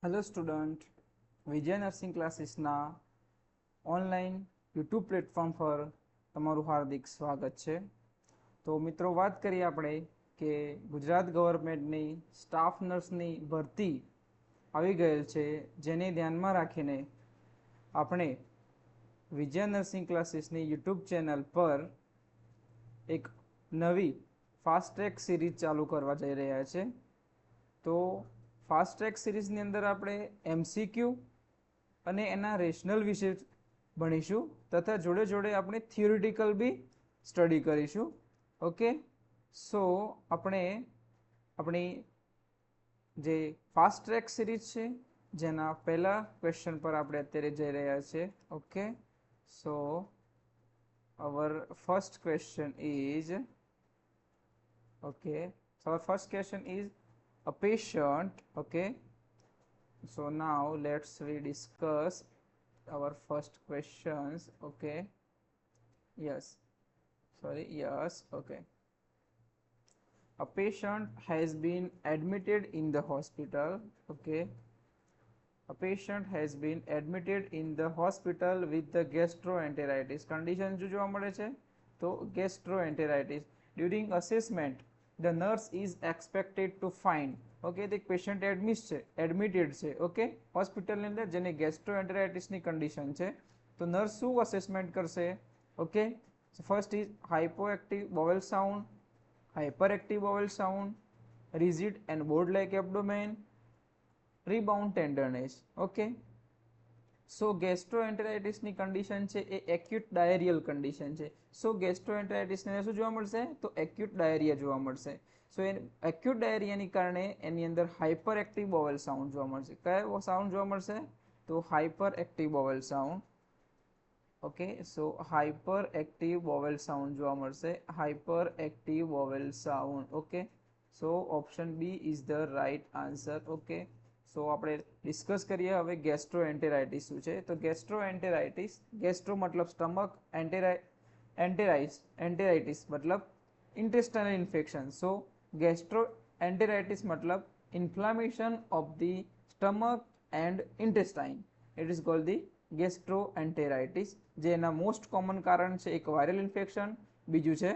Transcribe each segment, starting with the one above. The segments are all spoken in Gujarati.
હેલો સ્ટુડન્ટ, વિજય નર્સિંગ ક્લાસીસના ઓનલાઈન યુટ્યુબ પ્લેટફોર્મ પર તમારું હાર્દિક સ્વાગત છે. તો મિત્રો, વાત કરીએ આપણે કે ગુજરાત ગવર્મેન્ટની સ્ટાફ નર્સની ભરતી આવી ગયેલ છે, જેને ધ્યાનમાં રાખીને આપણે વિજય નર્સિંગ ક્લાસીસની યુટ્યુબ ચેનલ પર એક નવી ફાસ્ટ ટ્રેક સિરીઝ ચાલુ કરવા જઈ રહ્યા છે. તો ફાસ્ટ ટ્રેક સિરીઝની અંદર આપણે MCQ અને એના રેશનલ વિશે ભણીશું, તથા જોડે જોડે આપણે થિયોરિટિકલ બી સ્ટડી કરીશું. ઓકે, સો આપણે આપણી જે ફાસ્ટ ટ્રેક સિરીઝ છે, જેના પહેલા ક્વેશ્ચન પર આપણે અત્યારે જઈ રહ્યા છીએ. Okay, so our first question is, okay, so our first question is a patient. Okay, so now let's we discuss our first questions. Okay, yes, sorry, yes, okay. A patient has been admitted in the hospital. Okay, a patient has been admitted in the hospital with the gastroenteritis condition. જો જોવા મળે છે તો gastroenteritis. During assessment the nurse is expected to find, okay, તો એક પેશન્ટ એડમિટેડ છે, ઓકે, હોસ્પિટલની અંદર, જેને ગેસ્ટ્રોએન્ટેરાઇટિસની કન્ડિશન છે. તો નર્સ શું અસેસમેન્ટ કરશે? Okay, first is hypoactive bowel sound, hyper active bowel sound, rigid and board like abdomen, rebound tenderness. Okay, so ગેસ્ટ્રોએન્ટેરાઇટિસની કન્ડિશન છે એ એક્યુટ ડાયરિયલ કન્ડિશન છે. સો ગેસ્ટ્રોએન્ટેરાઇટિસને શું જોવા મળશે? તો એક્યુટ ડાયરિયા જોવા મળશે. સો એ એક્યુટ ડાયરિયાની કારણે એની અંદર હાઇપર એક્ટિવ બોવેલ સાઉન્ડ જોવા મળશે. કયો સાઉન્ડ જોવા મળશે? તો hyper active bowel sound. Okay, so hyper active bowel sound જોવા મળશે. Hyper active bowel sound. Okay, so option B is the right answer. Okay, so આપણે ડિસ્કસ કરીએ હવે ગેસ્ટ્રોએન્ટેરાઇટિસ શું છે. તો ગેસ્ટ્રોએન્ટેરાઇટિસ, ગેસ્ટ્રો મતલબ સ્ટમક, એન્ટેરાઇટિસ મતલબ intestinal infection. So gastroenteritis मतलब inflammation of the stomach and intestine. It is called the gastroenteritis. જેના મોસ્ટ કોમન કારણ છે એક વાયરલ ઇન્ફેક્શન, બીજું છે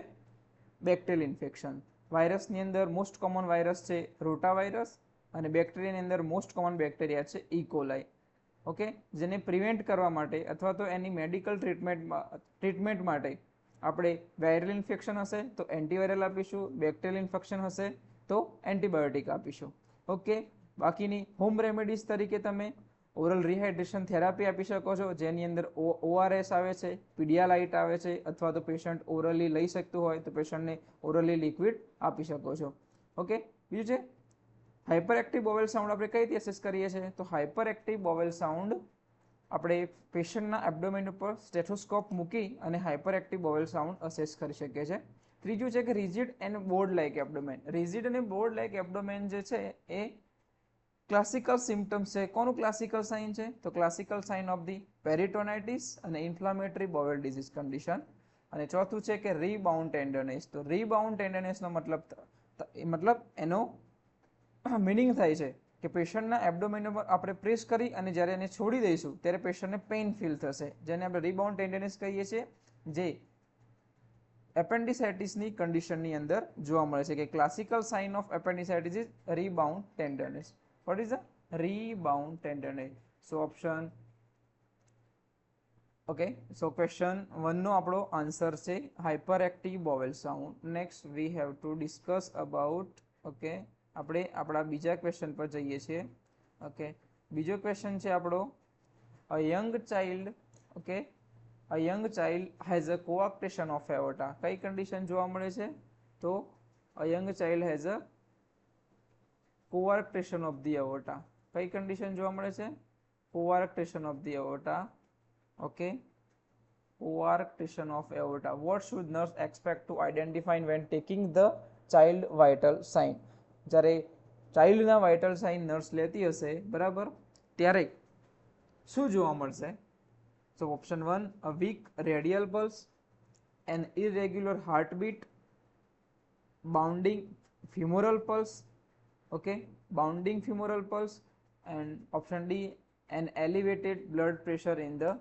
બેક્ટેરિયલ ઇન્ફેક્શન. વાયરસની અંદર મોસ્ટ કોમન વાયરસ છે રોટા વાયરસ, અને બેક્ટેરિયાની અંદર મોસ્ટ કોમન બેક્ટેરિયા છે ઇકોલાઈ. ઓકે, જેને પ્રિવેન્ટ કરવા માટે અથવા તો એની મેડિકલ ટ્રીટમેન્ટ માટે આપણે વાયરલ ઇન્ફેક્શન હશે તો એન્ટીવાયરલ આપીશું, બેક્ટેરિયલ ઇન્ફેક્શન હશે તો એન્ટીબાયોટિક આપીશું. ઓકે, બાકીની હોમ રેમેડીઝ તરીકે તમે ઓરલ રિહાઇડ્રેશન થેરાપી આપી શકો છો, જેની અંદર ORS આવે છે, પીડિયાલાઇટ આવે છે, અથવા તો પેશન્ટ ઓરલી લઈ શકતું હોય તો પેશન્ટને ઓરલી લિક્વિડ આપી શકો છો. ઓકે, બીજું છે હાઇપર એક્ટિવ બોવેલ સાઉન્ડ. આપણે કઈ રીતે એસેસ કરીએ છીએ? તો હાઇપર એક્ટિવ બોવેલ સાઉન્ડ આપણે પેશન્ટના એબ્ડોમેન ઉપર સ્ટેથોસ્કોપ મૂકી અને hyper active bowel sound assess કરી શકીએ છીએ. ત્રીજું છે કે rigid and board like abdomen. Rigid અને બોર્ડ લાઇક એબ્ડોમેન જે છે એ ક્લાસિકલ સિમ્ટમ્સ છે. કોનું ક્લાસિકલ સાઇન છે? તો ક્લાસિકલ સાઇન ઓફ ધી પેરિટોનાઇટિસ અને ઇન્ફ્લામેટરી બોવેલ ડિઝીઝ કન્ડિશન. અને ચોથું છે કે રીબાઉન્ડ ટેન્ડરનેસ. તો રીબાઉન્ડ ટેન્ડરનેસનો મતલબ એનો મિનિંગ થાય છે કે પેશન્ટના એબ્ડોમેન ઉપર આપણે પ્રેસ કરી અને જ્યારે એને છોડી દઈશું ત્યારે પેશન્ટને પેઇન ફીલ થશે, જેને આપણે રીબાઉન્ડ ટેન્ડરનેસ કહીએ છીએ, જે એપેન્ડિસાઇટિસની કન્ડિશનની અંદર જોવા મળે છે. કે classical sign of appendicitis is rebound tenderness. What is the rebound tenderness? So option, okay, so question 1 નો આપણો આન્સર છે hyper active bowel sound. Next we have to discuss about, okay, આપણે આપણા બીજા ક્વેશ્ચન પર જઈએ છીએ. ઓકે, બીજો ક્વેશ્ચન છે આપણો a young child. Okay, a young child has a coarctation of aorta. કઈ કન્ડિશન જોવા મળે છે? તો a young child has a coarctation of the aorta. કઈ કન્ડિશન જોવા મળે છે? Coarctation of the aorta. Okay, coarctation of aorta. What should nurse expect to identify when taking the child vital sign? જ્યારે ચાઇલ્ડના વાઇટલ સાઇન નર્સ લેતી હશે, બરાબર, ત્યારે શું જોવા મળશે? So option 1, a weak radial pulse, an irregular heartbeat, bounding femoral pulse, okay, bounding femoral pulse, and option D, an elevated blood pressure in the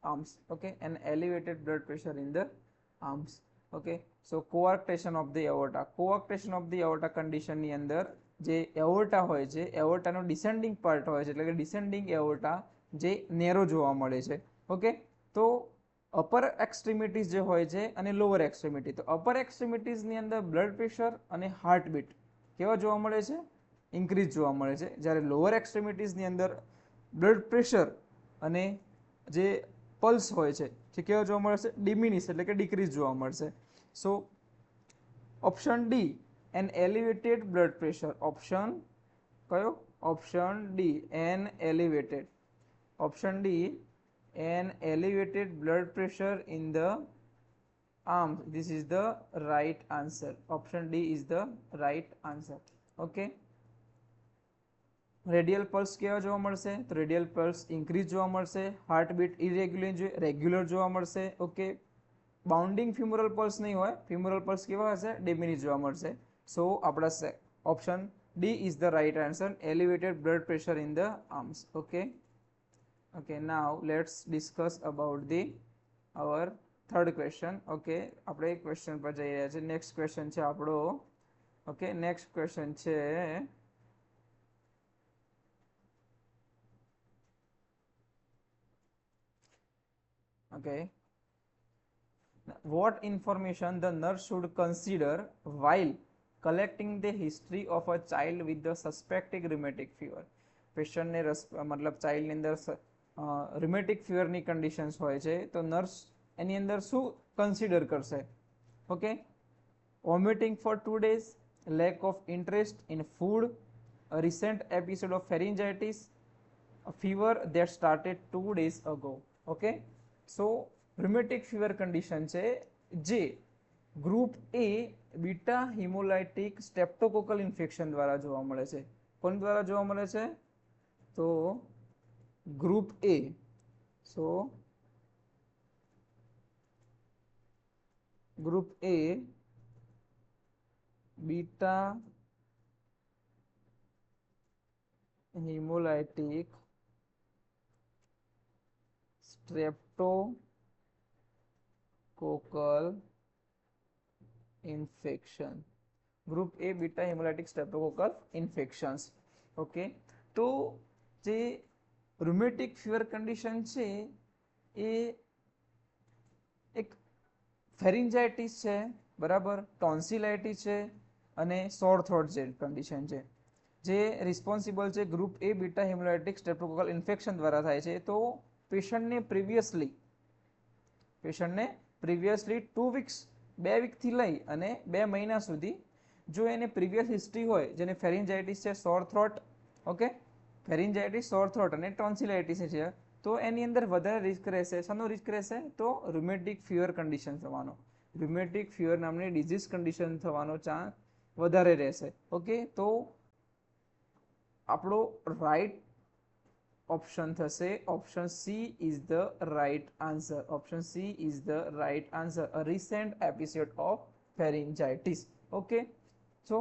arms. Okay, an elevated blood pressure in the arms. Okay, so coarctation of the aorta. coarctation of the aorta condition ની અંદર જે એઓર્ટા હોય છે, એઓર્ટાનો ડિસેન્ડિંગ પાર્ટ હોય છે, એટલે કે ડિસેન્ડિંગ એઓર્ટા જે નેરો જોવા મળે છે. ઓકે, તો અપર એક્સ્ટ્રીમિટીઝ જે હોય છે અને લોઅર એક્સ્ટ્રીમિટી, તો અપર એક્સ્ટ્રીમિટીઝની અંદર બ્લડ પ્રેશર અને હાર્ટબીટ કેવા જોવા મળે છે? ઇન્ક્રીઝ જોવા મળે છે. જ્યારે લોઅર એક્સ્ટ્રીમિટીઝની અંદર બ્લડ પ્રેશર અને જે પલ્સ હોય છે જે કેવા જોવા મળશે? ડિમિનિશ એટલે કે ડિક્રીઝ જોવા મળશે. So option D, an elevated blood pressure. Option કયો? Option D, an elevated. Option D, an elevated blood pressure in the arms. This is the right answer. Option D is the right answer. Okay, radial pulse કેવા જોવા મળશે? તો રેડિયલ પલ્સ ઇન્ક્રીઝ જોવા મળશે. હાર્ટબીટ રેગ્યુલર જોવા મળશે. ઓકે, બાઉન્ડિંગ ફ્યુમરલ પલ્સ નહીં હોય, ફ્યુમરલ પલ્સ કેવા હશે? ડિમિનિશ જોવા મળશે. સો આપણા option D is the right answer, elevated blood pressure in the arms. Okay, okay, now let's discuss about the our third question. Okay, આપણે ક્વેશ્ચન પર જઈ રહ્યા છે. નેક્સ્ટ ક્વેશ્ચન છે આપણો. ઓકે, નેક્સ્ટ ક્વેશ્ચન છે okay, what information the nurse should consider while collecting the history of a child with the suspected rheumatic fever. પેશન્ટને મતલબ ચાઇલ્ડની અંદર રિમેટિક ફીવરની કન્ડિશન્સ હોય છે, તો નર્સ એની અંદર શું કન્સિડર કરશે? Okay, vomiting for 2 days, lack of interest in food, recent episode of pharyngitis, fever that started 2 days ago. Okay, so rheumatic fever condition છે જે group A beta haemolytic streptococcal infection દ્વારા જોવા મળે છે. કોણ દ્વારા જોવા મળે છે? તો group A. So group A beta હિમોલાઇટિક સ્ટ્રેપ્ટોકોકલ infection. Group A beta હિમોલાઇટિક સ્ટ્રેપ્ટોકોકલ infections. Okay, તો જે રુમેટિક ફીવર કન્ડિશન છે એ એક ફેરિન્જાઇટિસ છે, બરાબર, ટોન્સિલાઇટિસ છે અને સોર થ્રોટ જે કન્ડિશન છે જે રિસ્પોન્સિબલ છે ગ્રુપ એ બીટા હિમોલાઇટિક સ્ટ્રેપ્ટોકોકલ ઇન્ફેક્શન દ્વારા થાય છે. તો પેશન્ટને પ્રિવિયસલી 2 વીક્સ, 2 વીકથી લઈ અને 2 મહિના સુધી જો એને પ્રિવિયસ હિસ્ટ્રી હોય, જેને ફેરિન્જાઇટિસ છે, સોર થ્રોટ, ઓકે, ફેરિન્જાઇટિસ, સોર થ્રોટ અને ટોન્સિલાઇટિસ છે, તો એની અંદર વધારે રિસ્ક રહેશે. શાનો રિસ્ક રહેશે? તો રુમેટિક ફીવર કન્ડિશન થવાનો, રુમેટિક ફીવર નામની ડિઝીઝ કન્ડિશન થવાનો ચાન્સ વધારે રહેશે. ઓકે, તો આપણો રાઈટ ઓપ્શન થશે option C is the right answer. Option C is the right answer, a recent episode of pharyngitis. Okay, so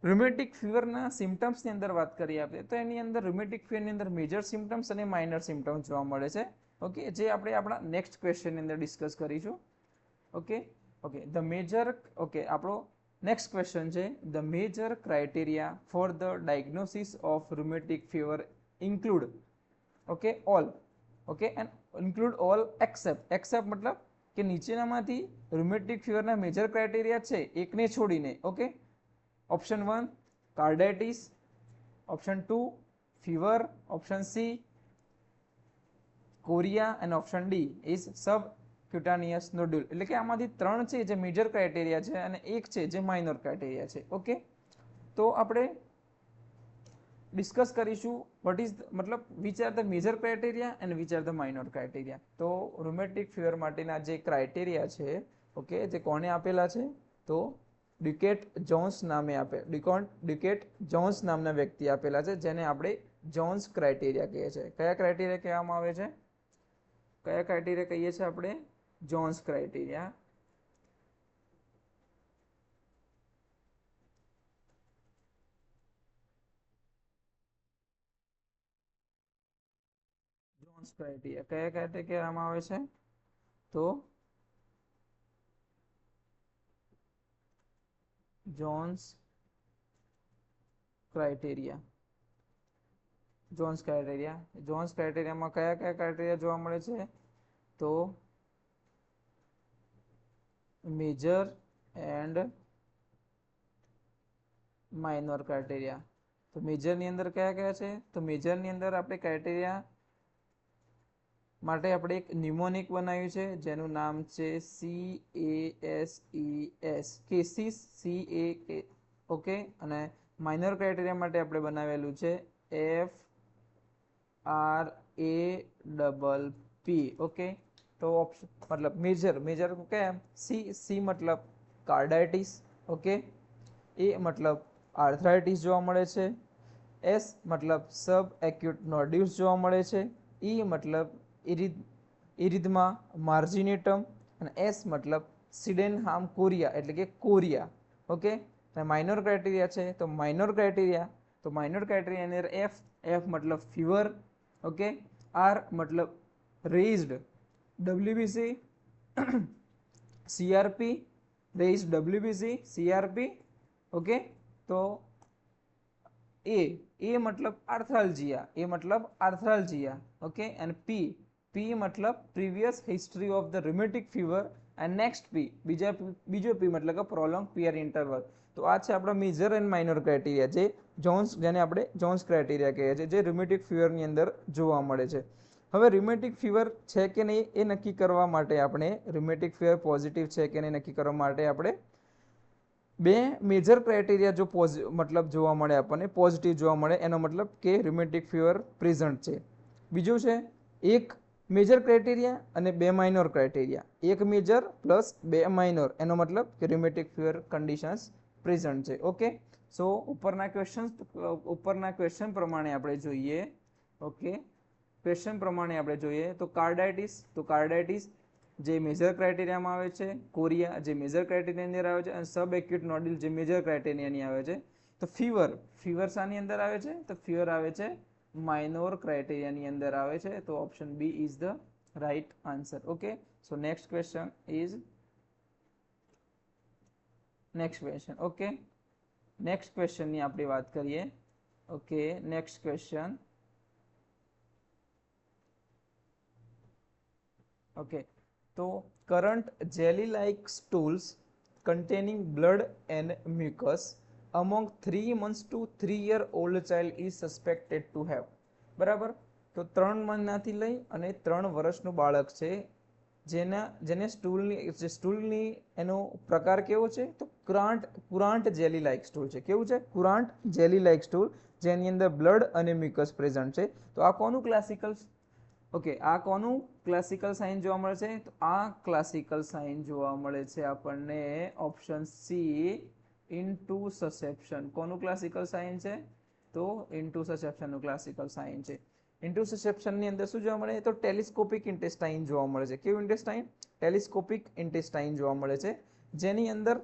rheumatic ફીવરના સિમ્ટમ્સની અંદર વાત કરીએ આપણે, તો એની અંદર રુમેટિક ફીવરની અંદર મેજર સિમ્ટમ્સ અને માઇનર સિમ્ટમ્સ જોવા મળે છે. ઓકે, જે આપણે આપણા નેક્સ્ટ ક્વેશ્ચનની અંદર ડિસ્કસ કરીશું. ઓકે, ધ મેજર, ઓકે, આપણો નેક્સ્ટ ક્વેશ્ચન છે, the major criteria for the diagnosis of rheumatic fever include, okay, all, okay, and include all except મતલબ કે નીચેનામાંથી રુમેટિક ફીવરના મેજર ક્રાઇટેરિયા છે એકને છોડીને. Okay, option 1 carditis, option 2 fever, option C chorea અને option D is subcutaneous nodule. એટલે કે આમાંથી 3 છે જે મેજર ક્રાઇટેરિયા છે અને 1 છે જે માઇનર ક્રાઇટેરિયા છે. ઓકે, તો આપણે ડિસ્કસ કરીશું વોટ ઇઝ મતલબ which are the major criteria and which are the minor criteria. તો રુમેટિક ફીવર માટેના જે ક્રાઇટેરિયા છે, ઓકે, જે કોને આપેલા છે? તો ડ્યુકેટ જોન્સ નામે ડ્યુકેટ જોન્સ નામના વ્યક્તિ આપેલા છે, જેને આપણે જોન્સ ક્રાઇટેરિયા કહીએ છીએ. કયા ક્રાઇટેરિયા કહેવામાં આવે છે? કયા ક્રાઇટેરિયા કહીએ છીએ આપણે? Jones criteria. જોન્સ ક્રાઇટેરિયા કયા ક્રાઇટેરિયામાં આવે છે? તો જોન્સ ક્રાઇટેરિયા. જોન્સ ક્રાઇટેરિયામાં કયા ક્રાઇટેરિયા જોવા મળે છે? તો મેજર એન્ડ માઇનોર ક્રાઇટેરિયા. તો મેજરની અંદર કયા છે? તો મેજરની અંદર આપણે ક્રાઇટેરિયા માટે આપણે એક ન્યુમોનિક બનાવ્યું છે જેનું નામ છે CASES, કેસીસ, CA, ઓકે. અને માઇનોર ક્રાઇટેરિયા માટે આપણે બનાવેલું છે FRAPP, ઓકે. તો ઓપ્શન મતલબ મેજર કયા? સી મતલબ કાર્ડાઇટિસ, ઓકે. એ મતલબ આર્થરાઇટિસ જોવા મળે છે. એસ મતલબ સબ એક્યુટ નોડ્યુલ્સ જોવા મળે છે. ઈ મતલબ ઇરિધમા માર્જિનેટમ અને એસ મતલબ સિડેનહામ કોરિયા એટલે કે કોરિયા, ઓકે. અને માઇનોર ક્રાઇટેરિયા છે તો માઇનોર ક્રાઇટેરિયાની અંદર એફ મતલબ ફીવર, ઓકે. આર મતલબ raised WBC CRP, raised WBC CRP, okay. તો એ મતલબ આર્થ્રાલ્જિયા, ઓકે. અને પી મતલબ previous history of the rheumatic fever and next બીજો પી મતલબ કે પ્રોલોંગ પીરિયડ ઇન્ટરવલ. તો આ છે આપણા મેજર એન્ડ માઇનોર ક્રાઇટેરિયા જેને આપણે જોન્સ ક્રાઇટેરિયા કહીએ છીએ, જે રિમેટિક ફીવરની અંદર જોવા મળે છે. હવે રિમેટિક ફીવર છે કે નહીં એ નક્કી કરવા માટે આપણે રિમેટિક ફીવર પોઝિટિવ છે કે નહીં નક્કી કરવા માટે આપણે બે મેજર ક્રાઇટેરિયા જો મતલબ જોવા મળે આપણને પોઝિટિવ જોવા મળે એનો મતલબ કે રિમેટિક ફીવર પ્રેઝન્ટ છે. બીજું છે એક મેજર ક્રાઇટેરિયા અને બે માઇનોર ક્રાઇટેરિયા. એક મેજર પ્લસ બે માઇનોર એનો મતલબ કે રિમેટિક ફીવર કન્ડિશન્સ પ્રેઝન્ટ છે, ઓકે. સો ઉપરના ક્વેશ્ચન પ્રમાણે આપણે જોઈએ, ઓકે. ક્વેશ્ચન પ્રમાણે આપણે જોઈએ તો કાર્ડાઇટિસ જે મેજર ક્રાઇટેરિયામાં આવે છે, કોરિયા જે મેજર ક્રાઇટેરિયાની અંદર આવે છે, અને સબ એક્યુટ નોડ્યુલ જે મેજર ક્રાઇટેરિયાની આવે છે. તો ફીવર શાની અંદર આવે છે? તો ફીવર આવે છે માઇનોર ક્રાઇટેરિયાની અંદર આવે છે. તો option B is the right answer, okay. So next question, okay. Next ક્વેશ્ચનની આપણે વાત કરીએ, ઓકે. Next question, okay. તો currant jelly like stools containing blood and mucus among 3 months to 3 year old child is suspected to have. બરાબર. તો 3 મહિનાથી લઈ અને 3 વર્ષનું બાળક છે જેને સ્ટૂલની એનો પ્રકાર કેવો છે? તો કુરાન્ટ જેલી લાઇક સ્ટૂલ છે. કેવું છે? કુરાન્ટ જેલી લાઇક સ્ટૂલ જેની અંદર બ્લડ અને મ્યુકસ પ્રેઝન્ટ છે. તો આ કોનું ક્લાસિકલ સાઇન જોવા મળે છે? તો આ ક્લાસિકલ સાઇન જોવા મળે છે આપણને ઓપ્શન સી, ઇન્ટુસસેપ્શન. કોનું ક્લાસિકલ સાઇન છે? તો ઇન્ટુસસેપ્શનનું ક્લાસિકલ સાઇન છે. ઇન્ટુસસેપ્શનની અંદર શું જોવા મળે? તો ટેલિસ્કોપિક ઇન્ટેસ્ટાઇન જોવા મળે છે. કેવું ઇન્ટેસ્ટાઇન? ટેલિસ્કોપિક ઇન્ટેસ્ટાઇન જોવા મળે છે, જેની અંદર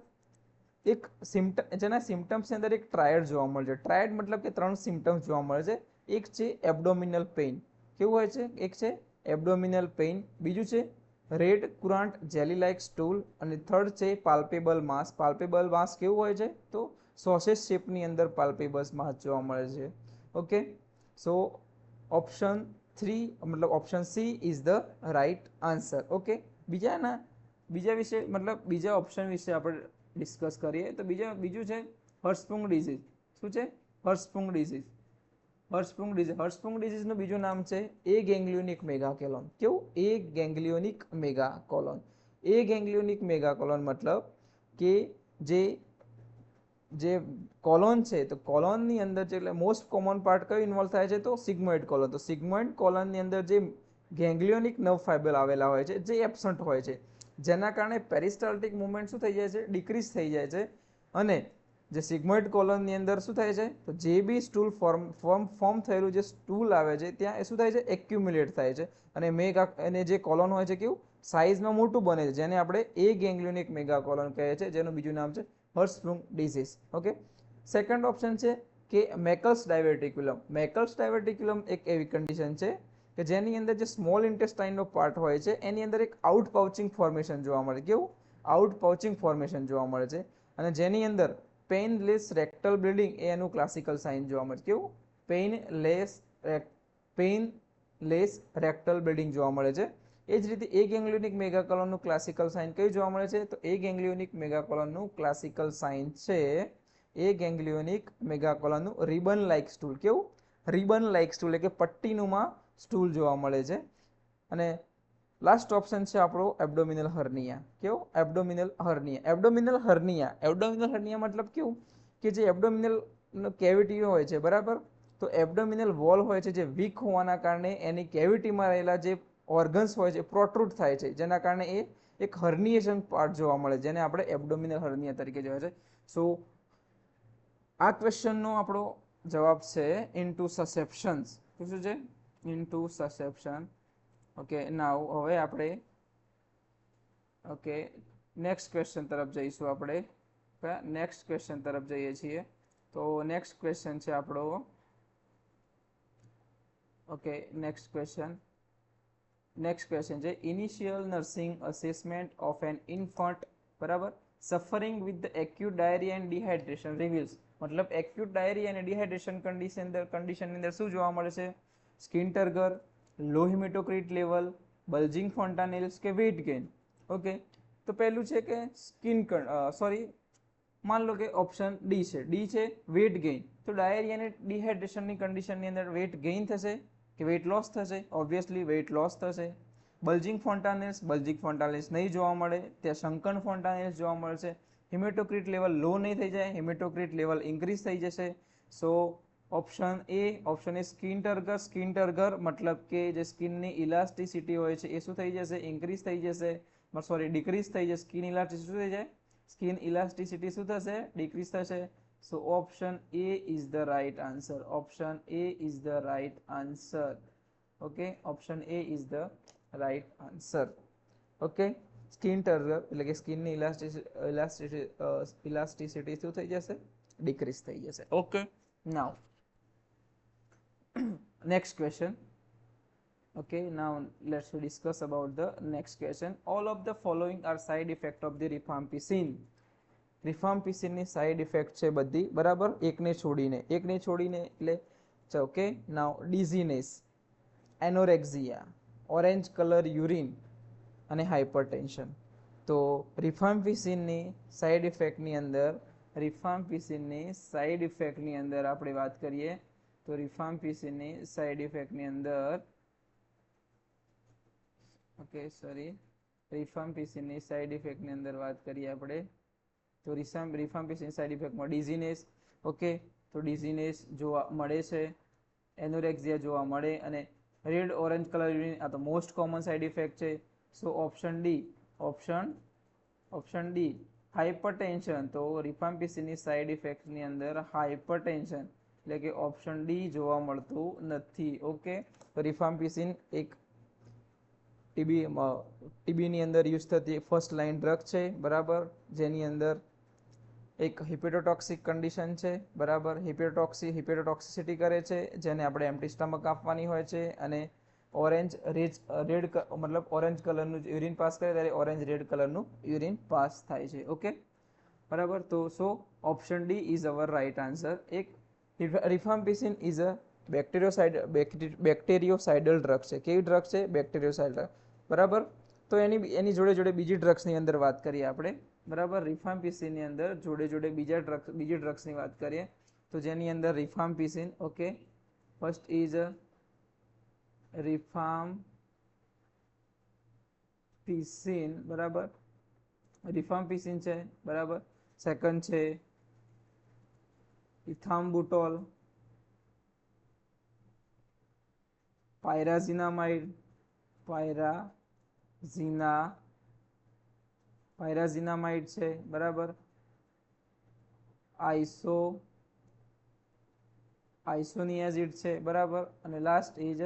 જેના સિમ્ટમ્સની અંદર એક ટ્રાયડ જોવા મળે છે. ટ્રાયડ મતલબ કે 3 સિમ્ટમ્સ જોવા મળે છે. એક છે એબ્ડોમિનલ પેઇન. કેવું હોય છે? એક છે એબ્ડોમિનલ પેઇન, બીજું છે રેડ કુરાન્ટ જેલી લાઇક સ્ટૂલ, અને થર્ડ છે પાલ્પેબલ માસ. પાલ્પેબલ માસ કેવું હોય છે? તો સોસેજ શેપની અંદર પાલ્પેબલ માસ જોવા મળે છે, ઓકે. સો ઓપ્શન 3 મતલબ option C is the right answer, okay. બીજા ઓપ્શન વિશે આપણે ડિસ્કસ કરીએ તો બીજું છે હર્સ્પુંગ ડિઝીઝ. શું છે? હર્સ્પુંગ ડિઝીઝ. હર્સ્પુંગ ડિઝીઝનું બીજું નામ છે એ ગેંગ્લિયોનિક મેગાકોલોન. કેવું? એ ગેંગ્લિયોનિક મેગાકોલોન. એ ગેંગ્લિયોનિક મેગાકોલોન મતલબ કે જે કોલોન છે, તો કોલોનની અંદર જે મોસ્ટ કોમન પાર્ટ કયો ઇન્વોલ્વ થાય છે? તો સિગ્મોઇડ કોલોન. તો સિગ્મોઇડ કોલોનની અંદર જે ગેંગ્લિયોનિક નર્વ ફાઇબર આવેલા હોય છે જે એબસન્ટ હોય છે, જેના કારણે પેરિસ્ટાલ્ટિક મુવમેન્ટ શું થઈ જાય છે? ડિક્રીઝ થઈ જાય છે. અને જે સિગ્મોઇડ કોલોનની અંદર શું થાય છે? તો જે બી સ્ટૂલ ફોર્મ થયેલું જે સ્ટૂલ આવે છે ત્યાં એ શું થાય છે? એક્યુમ્યુલેટ થાય છે. અને જે કોલોન હોય છે કેવું સાઇઝમાં મોટું બને છે, જેને આપણે એ ગેંગ્લિયોનિક મેગાકોલોન કહે છે, જેનું બીજું નામ છે હર્સ્પુંગ ડિઝીઝ, ઓકે. સેકન્ડ ઓપ્શન છે કે મેકલ્સ ડાયવર્ટિક્યુલમ. મેકલ્સ ડાયવર્ટિક્યુલમ એક એવી કન્ડિશન છે કે જેની અંદર જે સ્મોલ ઇન્ટેસ્ટાઇનનો પાર્ટ હોય છે એની અંદર એક આઉટ પાઉચિંગ ફોર્મેશન જોવા મળે. કેવું? આઉટ પાઉચિંગ ફોર્મેશન જોવા મળે છે. અને જેની અંદર પેઇનલેસ રેક્ટલ બ્લીડિંગ એ એનું ક્લાસિકલ સાઇન જોવા મળે છે. કેવું? પેઇનલેસ રેક્ટલ બ્લીડિંગ જોવા મળે છે. એ જ રીતે એ ગેંગ્લિયોનિક મેગાકોલોનનું ક્લાસિકલ સાઇન કયું જોવા મળે છે? તો એ ગેંગ્લિયોનિક મેગાકોલોનનું ક્લાસિકલ સાઇન છે એ ગેંગ્લિયોનિક મેગાકોલોનનું રિબન લાઇક સ્ટૂલ. કેવું? રિબન લાઇક સ્ટૂલ એટલે કે પટ્ટીનુંમાં સ્ટૂલ જોવા મળે છે. અને લાસ્ટ ઓપ્શન છે આપણો એબ્ડોમિનલ હર્નિયા. કેવું? એબ્ડોમિનલ હર્નિયા. એબ્ડોમિનલ હર્નિયા મતલબ કેવું? કે જે એબ્ડોમિનલ કેવિટી હોય છે, બરાબર, તો એબ્ડોમિનલ વોલ હોય છે જે વીક હોવાના કારણે એની કેવિટીમાં રહેલા જે ઓર્ગન્સ હોય છે પ્રોટ્રુડ થાય છે, જેના કારણે એ એક હર્નિએશન પાર્ટ જોવા મળે, જેને આપણે એબ્ડોમિનલ હર્નિયા તરીકે જોઈએ છે. સો આ ક્વેશ્ચનનો આપણો જવાબ છે ઇન્ટુ સસેપ્શન્સ. શું છે? ઇન્ટુ સસેપ્શન. ઓકે, નાવ હવે આપણે ઓકે નેક્સ્ટ ક્વેશ્ચન તરફ જઈશું. આપણે નેક્સ્ટ ક્વેશ્ચન તરફ જઈએ છીએ. તો નેક્સ્ટ ક્વેશ્ચન છે આપણો ઓકે નેક્સ્ટ ક્વેશ્ચન છે initial nursing assessment of an infant, બરાબર, suffering with the acute diarrhoea and dehydration reveals. મતલબ એક્યુટ ડાયરિયા અને ડિહાઇડ્રેશન કન્ડિશનની અંદર શું જોવા મળે છે? સ્કિન ટર્ગર, લો હિમેટોક્રિટ લેવલ, બલ્જિંગ ફોન્ટાનેલ્સ કે વેઇટ ગેઇન. ઓકે, તો પહેલું છે કે માન લો કે ઓપ્શન ડી છે વેટ ગેઇન. તો ડાયરિયા અને ડિહાઇડ્રેશનની કન્ડિશનની અંદર વેટ ગેઇન થશે કે વેટ લોસ થશે? ઓબ્વિયસલી વેટ લોસ થશે. બલ્જિંગ ફોન્ટાનેલ્સ નહીં જોવા મળે, ત્યાં શંકન ફોન્ટાનેલ્સ જોવા મળશે. હિમેટોક્રિટ લેવલ લો નહીં થઈ જાય, હિમેટોક્રિટ લેવલ ઇન્ક્રીઝ થઈ જશે. સો ઓપ્શન એ સ્કિન ટર્ગર મતલબ કે જે સ્કિનની ઇલાસ્ટિસિટી હોય છે એ શું થઈ જશે? ઇન્ક્રીઝ થઈ જશે, ડિક્રીઝ થઈ જશે. સ્કિન ઇલાસ્ટિસિટી શું થઈ જાય? સ્કિન ઇલાસ્ટિસિટી શું થશે? ડિક્રીઝ થશે. So option A is the right answer. Option A is the right answer. Okay, option A is the right answer. Okay, skin turgor એટલે કે સ્કિનની ઇલાસ્ટિસિટી શું થઈ જશે? ડિક્રીઝ થઈ જશે. Okay, now next question. Okay, now let's discuss about the next question. All of the following are side effect of the rifampicin. રિફામ્પિસિનની સાઇડ ઇફેક્ટ છે બધી, બરાબર, એકને છોડીને એટલે okay. Now dizziness, anorexia, orange colour urine અને હાઇપરટેન્શન. તો રિફામ્પિસિનની સાઇડ ઇફેક્ટની અંદર આપણે વાત કરીએ તો રિફામ્પિસિનની સાઇડ ઇફેક્ટની અંદર વાત કરીએ આપણે તો રિફામ્પિસિન સાઇડ ઇફેક્ટમાં ડિઝીનેસ. ઓકે, તો ડિઝીનેસ જોવા મળે છે, એનોરેક્ઝિયા જોવા મળે અને રેડ ઓરેન્જ કલર યુરિન, આ તો મોસ્ટ કોમન સાઇડ ઇફેક્ટ છે. સો ઓપ્શન ડી હાઇપરટેન્શન. તો રિફામ્પિસિનની સાઇડ ઇફેક્ટની અંદર હાઇપરટેન્શન એટલે કે ઓપ્શન ડી જોવા મળતું નથી. ઓકે, તો રિફામ્પિસિન એક ટીબીની અંદર યુઝ થતી ફર્સ્ટ લાઇન ડ્રગ છે, બરાબર, જેની અંદર એક હિપેટોટોક્સિક કન્ડિશન છે, બરાબર, હિપેટોટોક્સિસિટી કરે છે, જેને આપણે એમ્પ્ટી સ્ટમક આપવાની હોય છે. અને ઓરેન્જ કલરનું યુરિન પાસ કરે ત્યારે ઓરેન્જ રેડ કલરનું યુરિન પાસ થાય છે. ઓકે, બરાબર. તો so option D is our right answer. એક રિફામ્પિસિન ઇઝ અ બેક્ટેરિયોસાઇડલ ડ્રગ છે. કેવી ડ્રગ છે? બેક્ટેરિયોસાઇડલ, બરાબર. તો એની જોડે બીજી ડ્રગ્સની અંદર વાત કરીએ આપણે, બરાબર. રિફામ્પિસિનની અંદર જોડે બીજી ડ્રગ્સની વાત કરીએ તો જેની અંદર રિફામ્પિસિન, ઓકે, ફર્સ્ટ ઇઝ રિફામ્પિસિન, બરાબર, રિફામ્પિસિન છે, બરાબર. સેકન્ડ છે ઇથામ્બુટોલ, પાયરાઝિનામાઇડ છે, બરાબર. આઇસોનિયાઝિડ છે, બરાબર. અને લાસ્ટ ઇઝ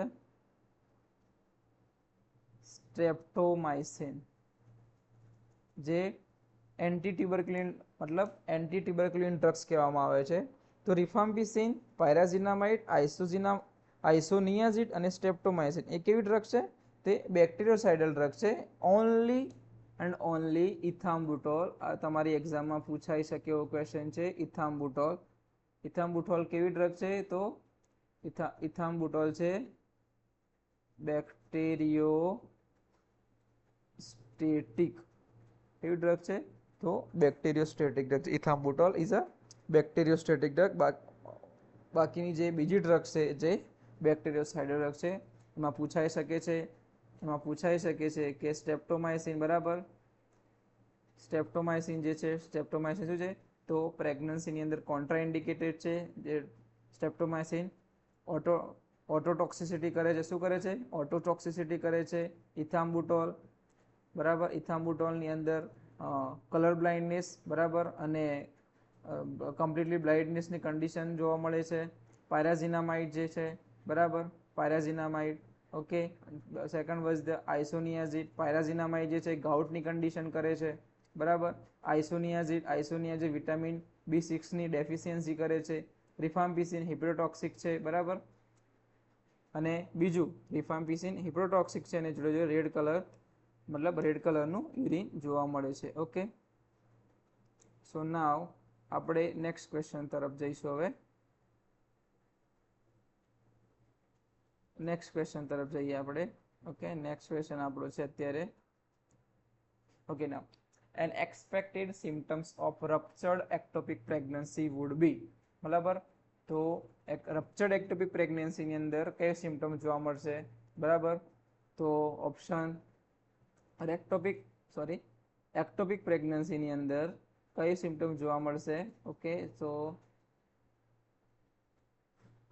સ્ટ્રેપ્ટોમાઇસિન, જે એન્ટી ટ્યુબરક્યુલિન ડ્રગ્સ કહેવામાં આવે છે. તો રિફામ્પિસિન, પાયરાઝિનામાઇડ, આઇસોનિયાઝિડ અને સ્ટ્રેપ્ટોમાઇસિન એ કેવી ડ્રગ છે? તે બેક્ટેરિયોસાઇડલ ડ્રગ છે. Only and only ethambutol. આ તમારી એક્ઝામમાં પૂછાઈ શકે એવો ક્વેશ્ચન છે. ઇથામ્બુટોલ. ઇથામ્બુટોલ કેવી ડ્રગ છે? તો ઇથામ્બુટોલ છે બેક્ટેરિયોસ્ટેટિક. કેવી ડ્રગ છે? તો બેક્ટેરિયોસ્ટેટિક ડ્રગ છે. ઇથામ્બુટોલ ઇઝ અ બેક્ટેરિયોસ્ટેટિક ડ્રગ. બાકીની જે બીજી ડ્રગ છે જે બેક્ટેરિયોસાઇડલ ડ્રગ છે એમાં પૂછાઈ શકે છે કે સ્ટ્રેપ્ટોમાઇસિન, બરાબર. સ્ટ્રેપ્ટોમાઇસિન જે છે, સ્ટ્રેપ્ટોમાઇસિન શું છે? તો પ્રેગ્નન્સીની અંદર કોન્ટ્રાઇન્ડિકેટેડ છે. જે સ્ટ્રેપ્ટોમાઇસિન ઓટોટોક્સિસિટી કરે છે. શું કરે છે? ઓટોટોક્સિસિટી કરે છે. ઇથામ્બુટોલ, બરાબર. ઇથામ્બુટોલની અંદર કલર બ્લાઇન્ડનેસ, બરાબર, અને કમ્પ્લીટલી બ્લાઇન્ડનેસની કન્ડિશન જોવા મળે છે. પાયરાઝિનામાઇડ જે છે, બરાબર, pyrazinamide. Okay. Second was the isoniazid. Pyrazinamide જે છે ગાઉટની કન્ડિશન કરે છે, બરાબર. આઇસોનિયાઝિડ વિટામિન B6ની ડેફિશિયન્સી કરે છે. રિફામ્પિસિન હિપ્રોટોક્સિક છે, બરાબર. અને બીજું રિફામ્પિસિન હિપ્રોટોક્સિક છે અને જોડે જોડે રેડ કલર, મતલબ રેડ કલરનું યુરિન જોવા મળે છે. ઓકે. સો નાવ આપણે નેક્સ્ટ ક્વેશ્ચન તરફ જઈશું. હવે નેક્સ્ટ ક્વેશ્ચન તરફ જઈએ આપણે. ઓકે. નેક્સ્ટ ક્વેશ્ચન આપણો છે અત્યારે. Okay. Now an expected symptoms of ruptured ectopic pregnancy would be. બરાબર. તો રપ્ચર્ડ એક્ટોપિક પ્રેગ્નન્સીની અંદર કયો સિમ્ટમ જોવા મળશે? બરાબર. તો ઓપ્શન એક્ટોપિક પ્રેગ્નન્સીની અંદર કઈ સિમ્ટમ જોવા મળશે? Okay.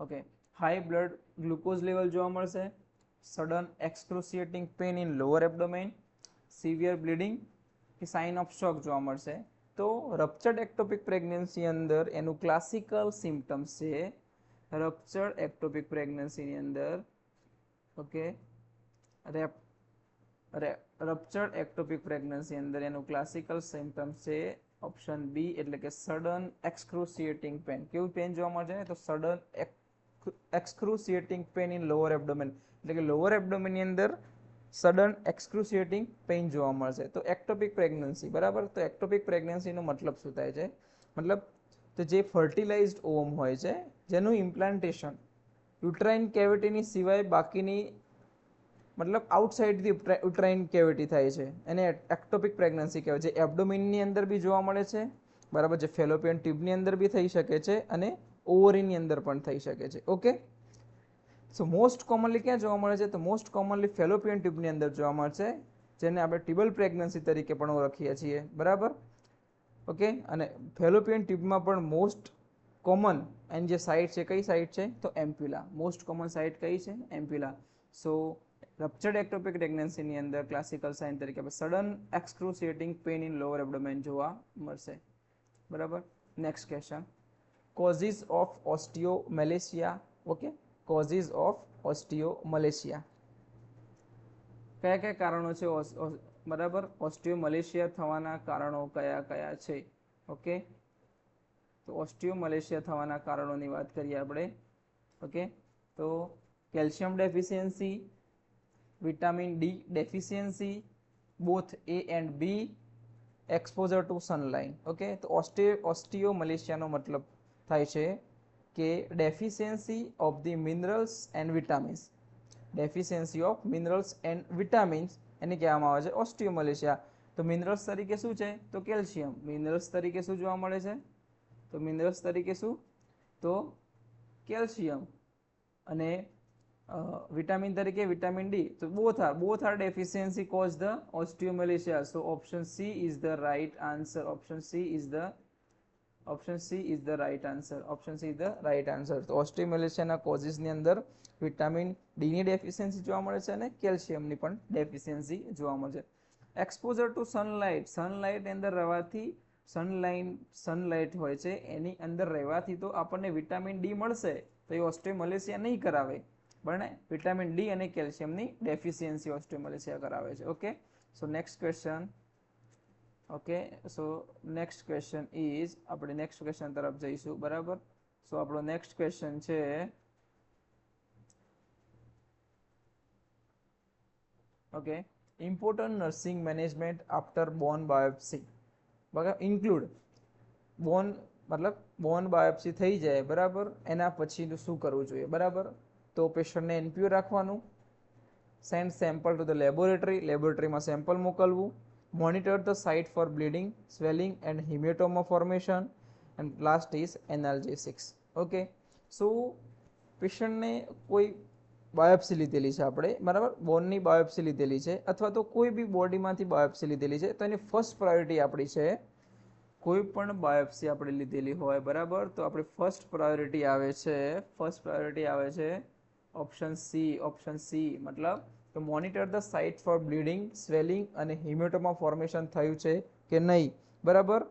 Okay. High blood glucose level જોવા મળશે. Sudden excruciating pain in lower abdomen, severe bleeding કે સાઇન ઓફ શોક જોવા મળશે. તો રપ્ચર્ડ એક્ટોપિક પ્રેગ્નન્સી અંદર એનું ક્લાસિકલ સિમ્ટમ્સ છે. રપ્ચર્ડ એક્ટોપિક પ્રેગ્નન્સીની અંદર, ઓકે, રપ્ચર્ડ એક્ટોપિક પ્રેગ્નન્સી અંદર એનું ક્લાસિકલ સિમ્ટમ્સ છે ઓપ્શન બી, એટલે કે સડન એક્સક્રુસિએટિંગ પેન. કેવું પેન જોવા મળશે? તો sudden excruciating pain in lower એબ્ડોમેન, એટલે કે લોઅર એબ્ડોમેનની અંદર સડન એક્સક્રુસિએટિંગ પેઇન જોવા મળશે. તો એક્ટોપિક પ્રેગ્નન્સી, બરાબર. તો એક્ટોપિક પ્રેગ્નન્સીનો મતલબ શું થાય છે? મતલબ તો જે ફર્ટિલાઇઝ્ડ ઓવમ હોય છે જેનું ઇમ્પ્લાન્ટેશન યુટ્રાઇન કેવિટીની સિવાય બાકીની, મતલબ આઉટસાઇડથી યુટ્રાઇન કેવિટી થાય છે એને એક્ટોપિક પ્રેગ્નન્સી કહેવાય છે. એબ્ડોમિનની અંદર બી જોવા મળે છે, બરાબર. જે ફેલોપિયન ટ્યુબની અંદર બી થઈ શકે છે અને ઓવરીની અંદર પણ થઈ શકે છે. ઓકે. સો મોસ્ટ કોમનલી ક્યાં જોવા મળે છે? તો મોસ્ટ કોમનલી ફેલોપિયન ટ્યુબની અંદર જોવા મળશે, જેને આપણે ટ્યુબલ પ્રેગ્નન્સી તરીકે પણ ઓળખીએ છીએ, બરાબર. ઓકે. અને ફેલોપિયન ટ્યુબમાં પણ મોસ્ટ કોમન એની જે સાઇટ છે, કઈ સાઇટ છે? તો એમ્પ્યુલા. મોસ્ટ કોમન સાઇટ કઈ છે? એમ્પ્યુલા. સો રપ્ચર્ડ એક્ટોપિક પ્રેગ્નન્સીની અંદર ક્લાસિકલ સાઇન તરીકે sudden excruciating pain in lower abdomen જોવા મળશે, બરાબર. Next question. Causes of osteomalacia. Okay. Causes of osteomalacia. કયા કયા કારણો છે, બરાબર, ઓસ્ટિયોમેલેશિયા થવાના કારણો કયા કયા છે? ઓકે. તો ઓસ્ટિયોમેલેશિયા થવાના કારણોની વાત કરીએ આપણે. ઓકે. તો calcium deficiency, vitamin D deficiency, both A and B, exposure to sunlight. Okay. તો ઓસ્ટિયોમેલેશિયાનો મતલબ થાય છે કે deficiency of the minerals and vitamins. Deficiency of minerals and vitamins એને કહેવામાં આવે છે ઓસ્ટિયોમેલેશિયા. તો મિનરલ્સ તરીકે શું છે? તો કેલ્શિયમ. મિનરલ્સ તરીકે શું જોવા મળે છે? તો મિનરલ્સ તરીકે શું? તો કેલ્શિયમ. અને વિટામિન તરીકે વિટામિન ડી. તો both are deficiency cause the osteomalacia. So option C is the right answer. Option C is the right answer. તો ઓસ્ટિયોમેલેશિયાના કોઝિસની અંદર વિટામિન ડી ની ડેફિશિયન્સી જોવા મળે છે અને કેલ્શિયમની પણ ડેફિશિયન્સી જોવા મળે છે. Exposure to sunlight. સનલાઇટ અંદર રહેવાથી, સનલાઇટ હોય છે એની અંદર રહેવાથી તો આપણને વિટામિન ડી મળશે, તો એ ઓસ્ટિયોમેલેશિયા નહીં કરાવે, પણ વિટામિન ડી અને કેલ્શિયમની ડેફિશિયન્સી ઓસ્ટિયોમેલેશિયા કરાવે છે. Okay. So next question. Okay. So next question is, આપણે નેક્સ્ટ ક્વેશ્ચન તરફ જઈશું, બરાબર. સો આપણો નેક્સ્ટ ક્વેશ્ચન છે okay, important nursing management after bone biopsy, બરાબર, ઇન્ક્લુડ બોન મતલબ બોન બાયોપ્સી થઈ જાય, બરાબર, એના પછી શું કરવું જોઈએ, બરાબર. તો પેશન્ટને એનપીઓ રાખવાનું, send sample to the laboratory, લેબોરેટરીમાં સેમ્પલ મોકલવું, monitor the site for bleeding, swelling and haematoma formation, and last is analgesics. Okay, so પેશન્ટને કોઈ બાયોપ્સી લીધેલી છે આપણે, બરાબર, બોનની બાયોપ્સી લીધેલી છે અથવા તો કોઈ બી બોડીમાંથી બાયોપ્સી લીધેલી છે, તો એની ફર્સ્ટ પ્રાયોરિટી આપણી છે, કોઈ પણ બાયોપ્સી આપણે લીધેલી હોય, બરાબર, તો આપણી ફર્સ્ટ પ્રાયોરિટી આવે છે ઓપ્શન સી, મતલબ તો monitor the site for bleeding, swelling અને હિમેટોમા ફોર્મેશન થયું છે કે નહીં, બરાબર.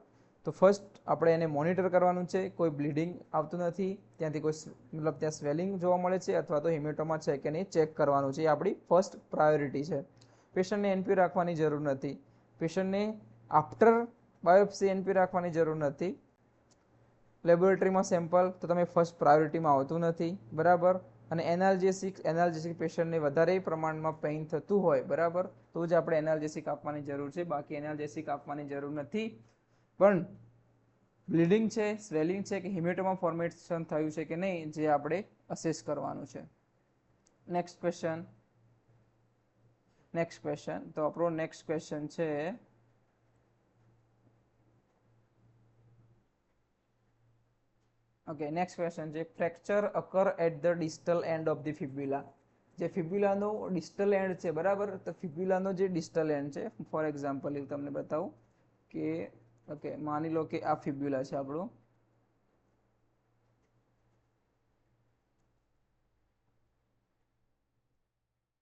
તો ફર્સ્ટ આપણે એને મોનિટર કરવાનું છે, કોઈ બ્લીડિંગ આવતું નથી, ત્યાંથી કોઈ મતલબ ત્યાં સ્વેલિંગ જોવા મળે છે અથવા તો હિમેટોમા છે કે નહીં ચેક કરવાનું છે, એ આપણી ફર્સ્ટ પ્રાયોરિટી છે. પેશન્ટને એનપી રાખવાની જરૂર નથી, પેશન્ટને આફ્ટર બાયોપ્સી એનપી રાખવાની જરૂર નથી. લેબોરેટરીમાં સેમ્પલ તો તમે ફર્સ્ટ પ્રાયોરિટીમાં આવતું નથી, બરાબર. અને એનાલ્જેસિક પેશન્ટને વધારે પ્રમાણમાં પેઇન થતું હોય, બરાબર, તો જ આપણે એનાલ્જેસિક આપવાની જરૂર છે, બાકી એનાલ્જેસિક આપવાની જરૂર નથી. પણ બ્લીડિંગ છે, સ્વેલિંગ છે કે હિમેટોમા ફોર્મેશન થયું છે કે નહીં, જે આપણે અસેસ કરવાનું છે. નેક્સ્ટ ક્વેશ્ચન, તો આપણો નેક્સ્ટ ક્વેશ્ચન છે ઓકે, નેક્સ્ટ ક્વેશ્ચન છે fracture occur at the distal end of the fibula. જે ફિબ્યુલાનો ડિસ્ટલ એન્ડ છે, બરાબર, તો ફિબ્યુલાનો જે ડિસ્ટલ એન્ડ છે, ફોર એક્ઝામ્પલ હું તમને બતાવું કે ઓકે, માની લો કે આ ફિબ્યુલા છે આપણું,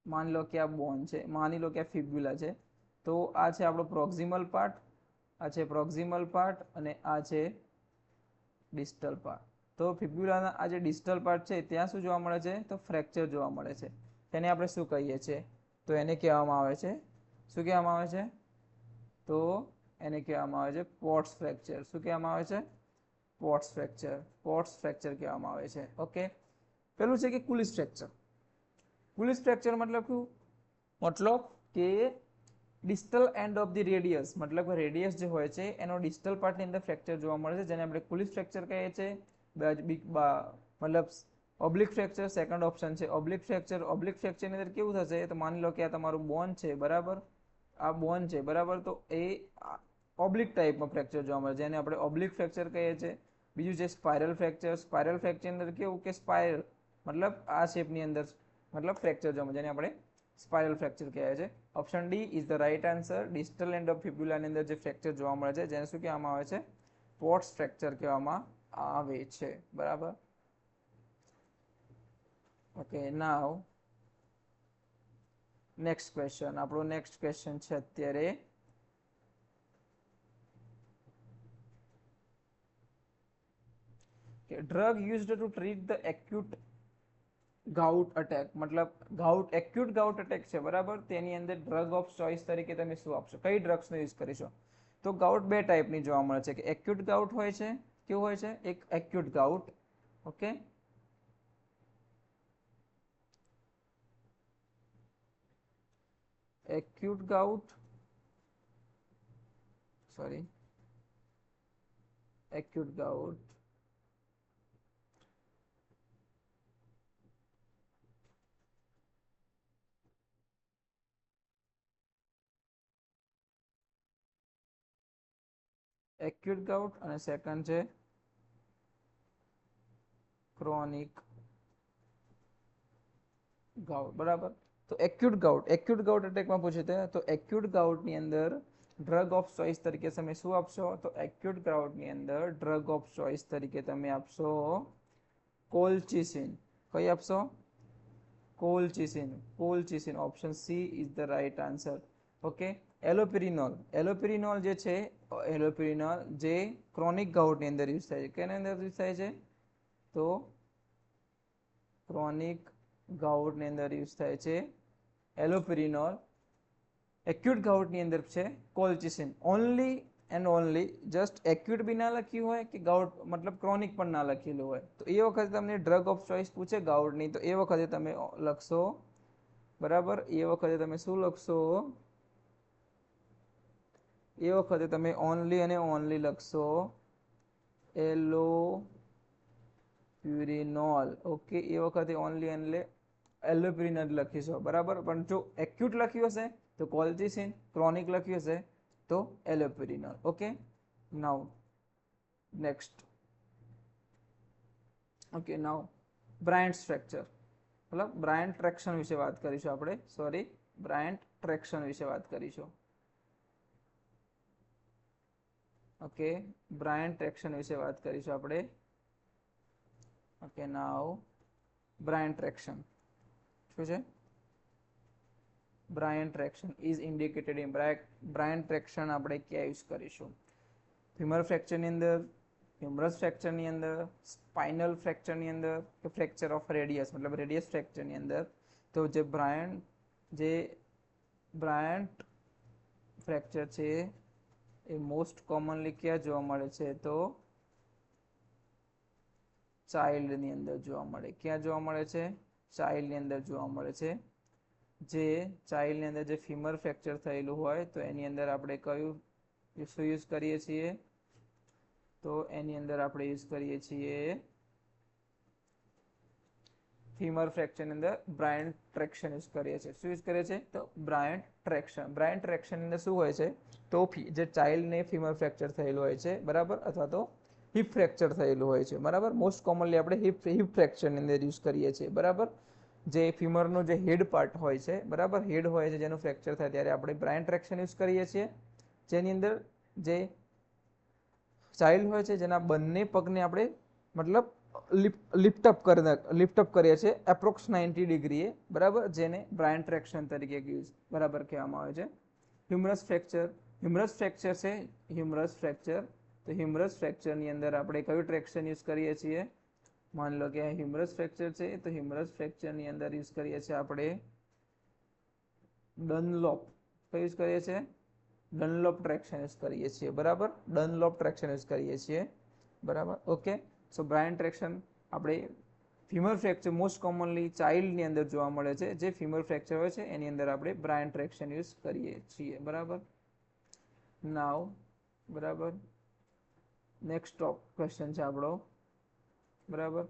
માની લો કે આ બોન છે, માની લો કે આ ફિબ્યુલા છે, તો આ છે આપણો પ્રોક્સિમલ પાર્ટ, અને આ છે ડિસ્ટલ પાર્ટ. તો ફિબ્યુલાના આ જે ડિસ્ટલ પાર્ટ છે ત્યાં શું જોવા મળે છે, તો ફ્રેક્ચર જોવા મળે છે. તેને આપણે શું કહીએ છીએ, તો એને કહેવામાં આવે છે, શું કહેવામાં આવે છે, તો એને કહેવામાં આવે છે પોટ્સ ફ્રેક્ચર. શું કહેવામાં આવે છે, પોટ્સ ફ્રેક્ચર કહેવામાં આવે છે. ઓકે, પેલું છે કે કુલિસ ફ્રેક્ચર મતલબ શું, મતલબ કે distal end of the radius, મતલબ રેડિયસ જે હોય છે એનો ડિસ્ટલ પાર્ટની અંદર ફ્રેક્ચર જોવા મળે છે, જેને આપણે કુલિસ ફ્રેક્ચર કહીએ છીએ. મતલબ ઓબ્લિક ફ્રેક્ચર સેકન્ડ ઓપ્શન છે. ઓબ્લિક ફ્રેક્ચરની અંદર કેવું થશે, તો માની લો કે આ તમારું બોન છે, બરાબર, આ બોન છે, બરાબર, તો એ ઓબ્લિક ટાઈપમાં ફ્રેક્ચર જોવા મળે છે, જેને આપણે ઓબ્લિક ફ્રેક્ચર કહીએ છીએ. બીજું છે સ્પાઇરલ ફ્રેક્ચરની અંદર કેવું કે સ્પાઇરલ મતલબ આ શેપની અંદર મતલબ ફ્રેક્ચર જોવા મળે, જેને આપણે સ્પાઇરલ ફ્રેક્ચર કહેવાય છે. Option D is the right answer. Distal end of ફિબ્યુલાની અંદર જે ફ્રેક્ચર જોવા મળે છે, જેને શું કહેવામાં આવે છે, પોટ્સ ફ્રેક્ચર કહેવામાં આવે છે, બરાબર. ઓકે, નાઉ નેક્સ્ટ ક્વેશ્ચન, આપણો નેક્સ્ટ ક્વેશ્ચન છે અત્યારે કે drug used to treat the acute gout attack, મતલબ એક્યુટ ગાઉટ અટેક છે, બરાબર, તેની અંદર ડ્રગ ઓફ ચોઇસ તરીકે તમે શું આપશો, કઈ ડ્રગ્સનો યુઝ કરીશો. તો ગાઉટ બે ટાઈપની જોવા મળે છે, કે એક્યુટ ગાઉટ હોય છે, કેવું હોય છે, એક acute gout, okay, acute gout અને સેકન્ડ છે ક્રોનિક ગાઉટ, બરાબર. તો એક્યુટ ગાઉટ અટેકમાં પૂછે તો એક્યુટ ગાઉટની અંદર ડ્રગ ઓફ ચોઇસ તરીકે તમે શું આપશો, તો એક્યુટ ગાઉટની અંદર ડ્રગ ઓફ ચોઇસ તરીકે તમે આપશો કોલચિસિન. કઈ આપશો, colchicine. Option C is the right answer. Okay, allopurinol જે છે, જે ક્રોનિક ગાઉટની અંદર યુઝ થાય છે, કેની અંદર યુઝ થાય છે, તો ક્રોનિક ગાઉટની અંદર યુઝ થાય છે એલોપિરિનોલ. એક્યુટ ગાઉટની અંદર છે colchicine. Only and only just acute B ના લખ્યું હોય કે ગાઉટ મતલબ ક્રોનિક પણ ના લખેલું હોય, તો એ વખતે તમને ડ્રગ ઓફ ચોઇસ પૂછે ગાઉટની, તો એ વખતે તમે લખશો બરાબર એ વખતે તમે શું લખશો એ વખતે તમે ઓનલી અને ઓનલી લખશો એલોપ્યુરિનોલ ઓકે એ વખતે ઓનલી એટલે એલોપ્યુરિનોલ લખીશો બરાબર પણ જો એક્યુટ લખ્યું હશે તો કોલ્ચિસિન ક્રોનિક લખ્યું હશે તો એલોપ્યુરિનોલ ઓકે નાउ નેક્સ્ટ ઓકે નાउ બ્રાયન્ટ્સ ફ્રેક્ચર મતલબ બ્રાયન્ટ ટ્રેક્શન વિશે વાત કરીશું આપણે સોરી બ્રાયન્ટ ટ્રેક્શન વિશે વાત કરીશું ઓકે બ્રાયન્ટ ટ્રેક્શન વિશે વાત કરીશું આપણે ઓકે નાउ બ્રાયન્ટ ટ્રેક્શન શું છે Bryant traction is indicated in Bryant traction આપણે ક્યાં યુઝ કરીશું ફીમર ફ્રેક્ચરની અંદર હ્યુમરસ ફ્રેક્ચરની અંદર સ્પાઇનલ ફ્રેક્ચરની અંદર કે ફ્રેક્ચર ઓફ રેડિયસ મતલબ રેડિયસ ફ્રેક્ચરની અંદર તો જે બ્રાયન્ટ ફ્રેક્ચર છે એ મોસ્ટ કોમનલી ક્યાં જોવા મળે છે તો ચાઇલ્ડની અંદર જોવા મળે ક્યાં જોવા મળે છે ચાઇલ્ડની અંદર જોવા મળે છે જે ચાઇલ્ડની અંદર જે ફીમર ફ્રેક્ચર થયેલું હોય તો એની અંદર આપણે કયું શું યુઝ કરીએ છીએ તો એની અંદર આપણે યુઝ કરીએ છીએ ફીમર ફ્રેક્ચરની અંદર બ્રાયન્ટ ટ્રેક્શન યુઝ કરીએ છીએ શું યુઝ કરીએ છીએ તો બ્રાયન્ટ ટ્રેક્શનની અંદર શું હોય છે તો જે ચાઇલ્ડને ફીમર ફ્રેક્ચર થયેલું હોય છે બરાબર અથવા તો હિપ ફ્રેક્ચર થયેલું હોય છે બરાબર મોસ્ટ કોમનલી આપણે હિપ ફ્રેક્ચરની અંદર યુઝ કરીએ છીએ બરાબર જે ફીમરનો જે હેડ પાર્ટ હોય છે બરાબર હેડ હોય છે જેનું ફ્રેક્ચર થાય ત્યારે આપણે બ્રાયન્ટ ટ્રેક્શન યુઝ કરીએ છીએ જેની અંદર જે ચાઇલ્ડ હોય છે જેના બંને પગને આપણે મતલબ લિફ્ટઅપ કરીએ છીએ એપ્રોક્સ 90 ડિગ્રીએ બરાબર જેને બ્રાયન્ટ ટ્રેક્શન તરીકે બરાબર કહેવામાં આવે છે હ્યુમરસ ફ્રેક્ચર છે હ્યુમરસ ફ્રેક્ચર તો હ્યુમરસ ફ્રેક્ચરની અંદર આપણે કયું ટ્રેક્શન યુઝ કરીએ છીએ માની લો કે હ્યુમરસ ફ્રેક્ચર છે તો હ્યુમરસ ફ્રેક્ચરની અંદર યુઝ કરીએ છીએ આપણે ડનલોપ યુઝ કરીએ છીએ ડનલોપ ટ્રેક્શન યુઝ કરીએ છીએ બરાબર ડનલોપ ટ્રેક્શન યુઝ કરીએ છીએ બરાબર ઓકે સો બ્રાયન્ટ ટ્રેક્શન આપણે ફીમર ફ્રેક્ચર મોસ્ટ કોમનલી ચાઇલ્ડની અંદર જોવા મળે છે જે ફીમર ફ્રેક્ચર હોય છે એની અંદર આપણે બ્રાયન્ટ ટ્રેક્શન યુઝ કરીએ છીએ બરાબર નાવ બરાબર નેક્સ્ટ ક્વેશ્ચન છે આપણો બરાબર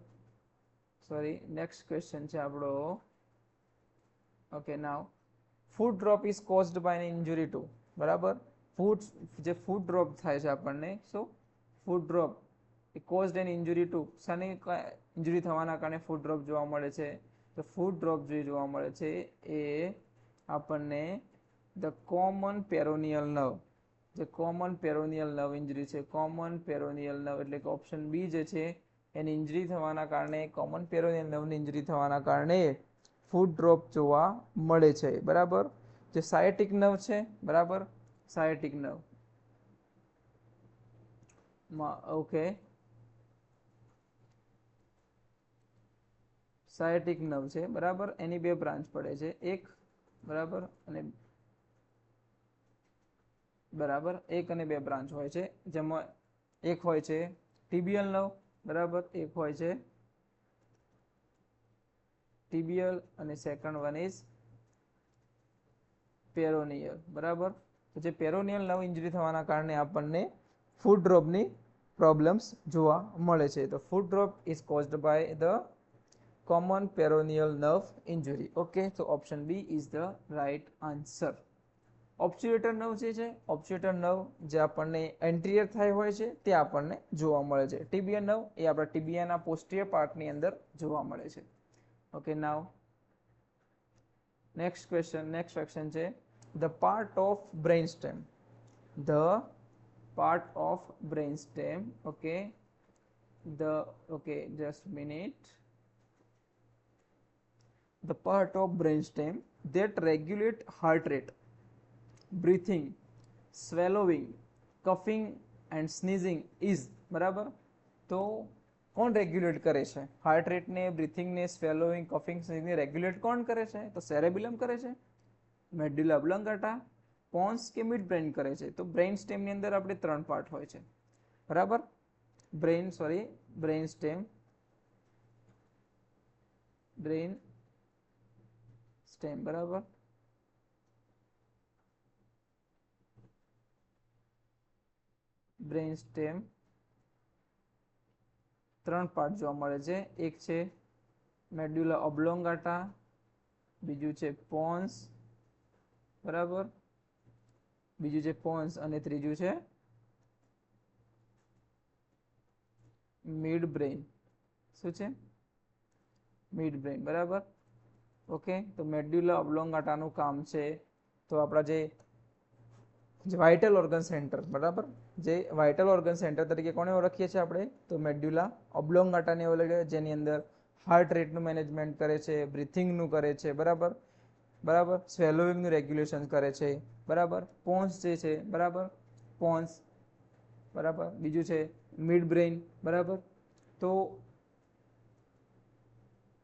સોરી નેક્સ્ટ ક્વેશ્ચન છે આપણો okay now foot drop is caused by an injury to બરાબર જે ફૂડ ડ્રોપ થાય છે આપણને સો ફૂડ ડ્રોપ એ કોઝડ એન ઇન્જરી ટુ શાની ઇન્જરી થવાના કારણે ફૂડ ડ્રોપ જોવા મળે છે તો ફૂડ ડ્રોપ જે જોવા મળે છે એ આપણને ધ કોમન પેરોનિયલ નર્વ જે કોમન પેરોનિયલ નર્વ ઇન્જરી છે કોમન પેરોનિયલ નર્વ એટલે કે ઓપ્શન બી જે છે એની ઇન્જરી થવાના કારણે કોમન પેરોનિયલ નર્વની ઇન્જરી થવાના કારણે ફૂડ ડ્રોપ જોવા મળે છે બરાબર જે સાયટિક નર્વ છે બરાબર સાયટિક નર્વ ઓકે સાયટિક નર્વ છે બરાબર એની બે બ્રાન્ચ પડે છે એક બરાબર અને બે બ્રાન્ચ હોય છે જેમાં એક હોય છે ટીબિયલ નર્વ બરાબર એક હોય છે ટીબિયલ અને સેકન્ડ વન ઇઝ પેરોનિયલ બરાબર તો જે પેરોનિયલ નર્વ ઇન્જરી થવાના કારણે આપણને ફૂડ ડ્રોપની પ્રોબ્લેમ્સ જોવા મળે છે તો foot drop is caused by the common peroneal nerve injury okay so option B is the right answer obturator nerve જે છે ઓબ્ચ્યુએટર નર્વ જે આપણને એન્ટિરિયર થાય હોય છે તે આપણને જોવા મળે છે ટીબિયલ નર્વ એ આપણા ટીબિયાના પોસ્ટિયર પાર્ટની અંદર જોવા મળે છે ઓકે નાઉ નેક્સ્ટ ક્વેશ્ચન છે the part of brainstem okay just a minute the part of brainstem that regulate heart rate breathing swallowing coughing and sneezing is બરાબર તો કોણ રેગ્યુલેટ કરે છે હાર્ટ રેટ ને બ્રીથિંગ ને સ્વેલોઇંગ કફિંગ સ્નીઝિંગ ને રેગ્યુલેટ કોણ કરે છે તો સેરેબેલમ કરે છે મેડ્યુલા ઓબ્લોંગાટા પોન્સ કે મિડ બ્રેઇન કરે છે તો બ્રેઇન સ્ટેમ ની અંદર આપણે ત્રણ પાર્ટ હોય છે બરાબર બ્રેઇન સ્ટેમ, બરાબર. બ્રેઇન સ્ટેમ 3 પાર્ટ જોવા મળે છે. એક છે મેડ્યુલા ઓબ્લોંગાટા, બીજું છે પોન્સ, બરાબર, બીજું છે પોન્સ અને ત્રીજું છે મિડ બ્રેઇન. શું છે? મિડ બ્રેઇન, બરાબર. ઓકે, તો મેડ્યુલા ઓબ્લોંગાટાનું કામ છે તો આપણા જે વાઇટલ ઓર્ગન સેન્ટર, બરાબર, જે વાઇટલ ઓર્ગન સેન્ટર તરીકે કોને ઓળખીએ છીએ આપણે? તો મેડ્યુલા ઓબ્લોંગાટાને ઓળખીએ, જેની અંદર હાર્ટ રેટનું મેનેજમેન્ટ કરે છે, બ્રીથિંગનું કરે છે, બરાબર, બરાબર, સ્વેલોઇંગનું રેગ્યુલેશન કરે છે, બરાબર. પોન્સ જે છે, બરાબર, પોન્સ, બરાબર, બીજું છે મિડ બ્રેઇન, બરાબર. તો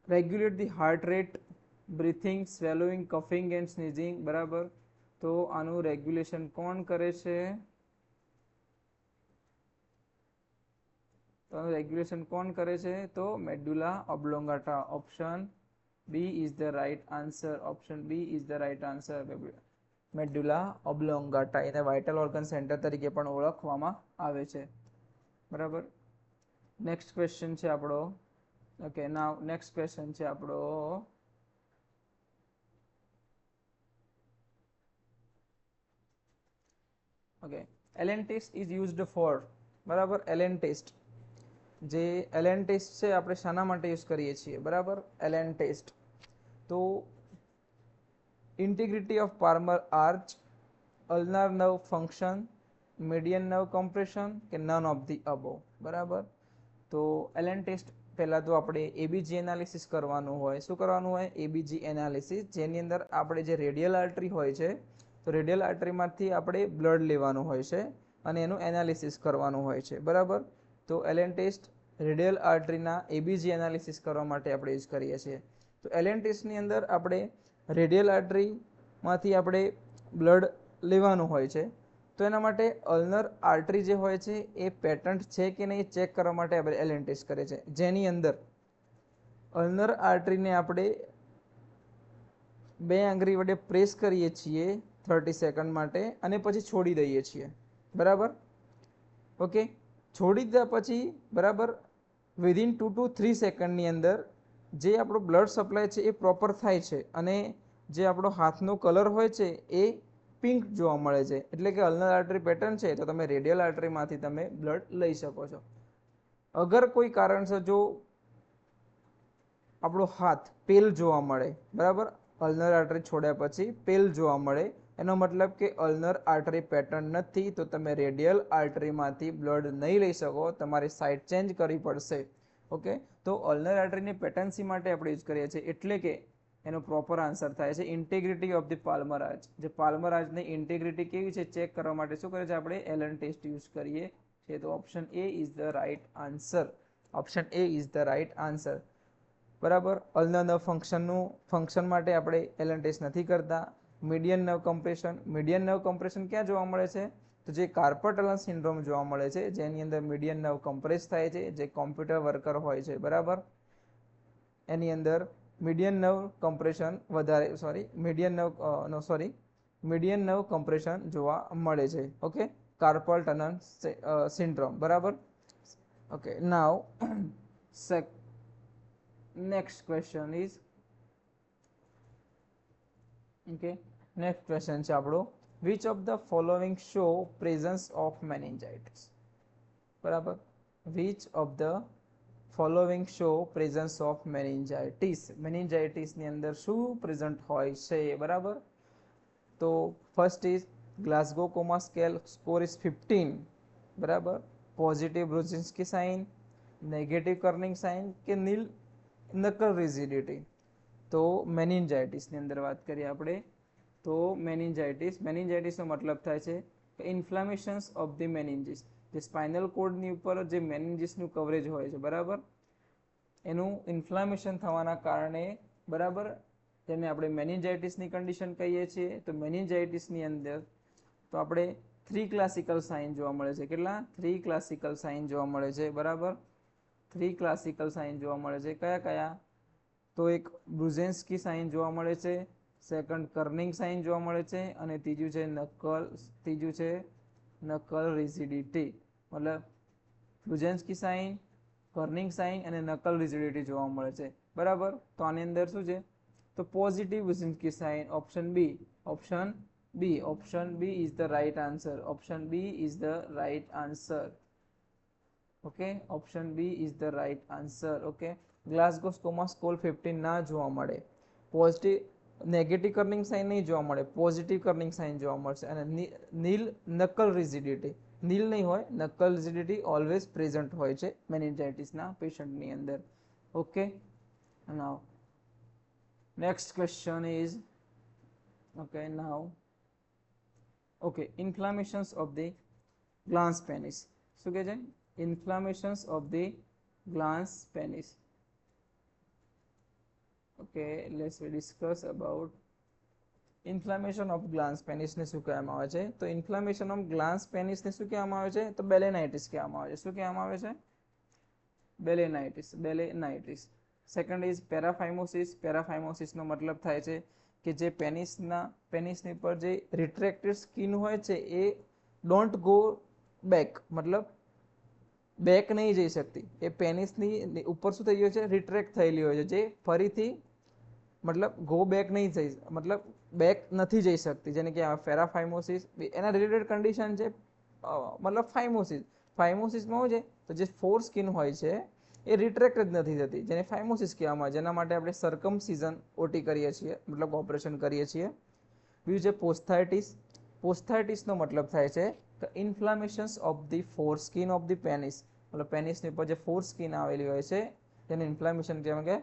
regulate the heart rate, breathing, swallowing, coughing and sneezing, બરાબર. તો આનું રેગ્યુલેશન કોણ કરે છે? તો આનું રેગ્યુલેશન કોણ કરે છે? તો medulla oblongata. Option B is the right answer. Option B is the right answer. Medulla oblongata એને વાઇટલ ઓર્ગન સેન્ટર તરીકે પણ ઓળખવામાં આવે છે, બરાબર. નેક્સ્ટ ક્વેશ્ચન છે આપણો. ઓકે, નાઉ નેક્સ્ટ ક્વેશ્ચન છે આપણો. Okay, Allen test is used for, બરાબર. એલએન ટેસ્ટ, જે એલએન ટેસ્ટ છે આપણે શાના માટે યુઝ કરીએ છીએ? બરાબર, એલએન ટેસ્ટ તો integrity of palmar arch, ulnar nerve function, median nerve compression કે નન ઓફ ધી અબો, બરાબર. તો એલએન ટેસ્ટ પહેલાં તો આપણે એબીજી એનાલિસિસ કરવાનું હોય. શું કરવાનું હોય? એબીજી એનાલિસિસ, જેની અંદર આપણે જે રેડિયલ આર્ટરી હોય છે તો રેડિયલ આર્ટરીમાંથી આપણે બ્લડ લેવાનું હોય છે અને એનું એનાલિસિસ કરવાનું હોય છે, બરાબર. તો એલએન ટેસ્ટ રેડિયલ આર્ટરીના એબીજી એનાલિસિસ કરવા માટે આપણે યુઝ કરીએ છીએ. તો એલએન ટેસ્ટની અંદર આપણે રેડિયલ આર્ટરીમાંથી આપણે બ્લડ લેવાનું હોય છે. તો એના માટે અલ્નર આર્ટરી જે હોય છે એ પેટન્ટ છે કે નહીં ચેક કરવા માટે આપણે એલએન ટેસ્ટ કરે છે, જેની અંદર અલ્નર આર્ટરીને આપણે 2 આંગળી વડે પ્રેસ કરીએ છીએ 30 સેકન્ડ માટે અને પછી છોડી દઈએ છીએ, બરાબર. ઓકે, છોડી દીધા પછી, બરાબર, વિધિન 2 to 3 સેકન્ડની અંદર જે આપણો બ્લડ સપ્લાય છે એ પ્રોપર થાય છે અને જે આપણો હાથનો કલર હોય છે એ પિંક જોવા મળે છે, એટલે કે અલ્નર આર્ટરી પેટર્ન છે. તો તમે રેડિયલ આર્ટરીમાંથી તમે બ્લડ લઈ શકો છો. અગર કોઈ કારણસર જો આપણો હાથ પેલ જોવા મળે, બરાબર, અલ્નર આર્ટરી છોડ્યા પછી પેલ જોવા મળે, એનો મતલબ કે અલ્નર આર્ટરી પેટર્ન નથી, તો તમે રેડિયલ આર્ટરીમાંથી બ્લડ નહીં લઈ શકો, તમારી સાઇડ ચેન્જ કરવી પડશે. ઓકે, તો અલ્નર આર્ટરીની પેટર્નસી માટે આપણે યુઝ કરીએ છીએ, એટલે કે એનો પ્રોપર આન્સર થાય છે integrity of the Palmer arch. જે પાલ્મર આર્ચની ઇન્ટિગ્રિટી કેવી છે ચેક કરવા માટે શું કરે છે? આપણે એલએન ટેસ્ટ યુઝ કરીએ છીએ. તો option A is the right answer. Option A is the right answer, બરાબર. અલ્નર નર્વ ફંક્શન માટે આપણે એલએન ટેસ્ટ નથી કરતા. મીડિયન નર્વ કમ્પ્રેશન ક્યાં જોવા મળે છે? તો જે કાર્પલ ટનલ સિન્ડ્રોમ જોવા મળે છે, જેની અંદર મીડિયન નર્વ કમ્પ્રેસ થાય છે, જે કોમ્પ્યુટર વર્કર હોય છે, બરાબર, એની અંદર મીડિયન નર્વ કમ્પ્રેશન વધારે મીડિયન નર્વ કમ્પ્રેશન જોવા મળે છે. ઓકે, કાર્પલ ટનલ સિન્ડ્રોમ, બરાબર. Okay, now next question is okay next question છે આપણો, which of the following show presence of meningitis, બરાબર. which of the following show presence of meningitis. meningitis ની અંદર શું પ્રેઝન્ટ હોય છે? બરાબર. તો first is Glasgow coma scale score is 15, બરાબર. Positive Brudzinski sign, negative Kernig sign કે નીલ નકલ રિજિડિટી. તો મેનિન્જાઇટિસની અંદર વાત કરીએ આપણે તો મેનિન્જાઇટિસનો મતલબ થાય છે કે ઇન્ફ્લામેશન્સ ઓફ ધી મેનિન્જીસ. જે સ્પાઇનલ કોડની ઉપર જે મેનિન્જીસનું કવરેજ હોય છે, બરાબર, એનું ઇન્ફ્લામેશન થવાના કારણે, બરાબર, જેને આપણે મેનિન્જાઇટિસની કન્ડિશન કહીએ છીએ. તો મેનિન્જાઇટિસની અંદર તો આપણે 3 ક્લાસિકલ સાઇન જોવા મળે છે. કેટલા? 3 ક્લાસિકલ સાઇન જોવા મળે છે, બરાબર. 3 ક્લાસિકલ સાઇન જોવા મળે છે. કયા કયા? તો એક બ્રુઝેન્સ્કી સાઇન જોવા મળે છે, સેકન્ડ કર્નિંગ સાઇન જોવા મળે છે અને ત્રીજું છે નકલ રિજિડિટી, મતલબ લુજેન્સ્કી સાઇન, કર્નિંગ સાઇન અને નકલ રિજિડિટી જોવા મળે છે, બરાબર. તો આની અંદર શું છે, તો positive Brudzinski sign, option B is the right answer. Option B is the right answer. Okay, option B is the right answer. Okay, Glasgow coma scale 15 ના જોવા મળે. પોઝિટિવ નેગેટિવ કર્નિંગ સાઇન નહીં જોવા મળે, પોઝિટિવ કર્નિંગ સાઇન જોવા મળશે. અને નીલ નકલ રિજિડિટી, નીલ નહીં હોય, નકલ રિજિડિટી ઓલવેઝ પ્રેઝન્ટ હોય છે મેનિન્જાઇટિસના પેશન્ટની અંદર. Okay, now next question is inflammations of the glans penis. શું કહે છે? Inflammations of the glans penis. Okay, let's discuss about inflammation of glans પેનિસને શું કહેવામાં આવે છે? તો ઇન્ફ્લામેશન ઓફ ગ્લાન્સ પેનિસને શું કહેવામાં આવે છે? તો બેલેનાઇટિસ કહેવામાં આવે છે. શું કહેવામાં આવે છે? બેલેનાઇટિસ. Second is પેરાફાઇમોસિસ. પેરાફાઇમોસિસનો મતલબ થાય છે કે જે પેનિસની પર જે રિટ્રેક્ટેડ સ્કિન હોય છે એ ડોન્ટ ગો બેક, મતલબ બેક નહીં જઈ શકતી. એ પેનિસની ઉપર શું થઈ ગયું છે? રિટ્રેક્ટ થયેલી હોય છે, જે ફરીથી મતલબ ગો બેક નહીં જઈ, મતલબ બેક નથી જઈ શકતી, જેને કે પેરાફાઇમોસિસ. એના રિલેટેડ કન્ડિશન છે મતલબ ફાઇમોસિસમાં હોય છે તો જે ફોર સ્કિન હોય છે એ રિટ્રેક્ટ જ નથી થતી, જેને ફાઇમોસિસ કહેવામાં આવે. જેના માટે આપણે સર્કમસિઝન ઓટી કરીએ છીએ, મતલબ ઓપરેશન કરીએ છીએ. બીજું છે પોસ્થાઇટિસ. પોસ્થાઇટિસનો મતલબ થાય છે કે inflammations of the foreskin of the penis, મતલબ પેનિસની ઉપર જે ફોર સ્કિન આવેલી હોય છે તેને ઇન્ફ્લામેશન કહેવામાં કે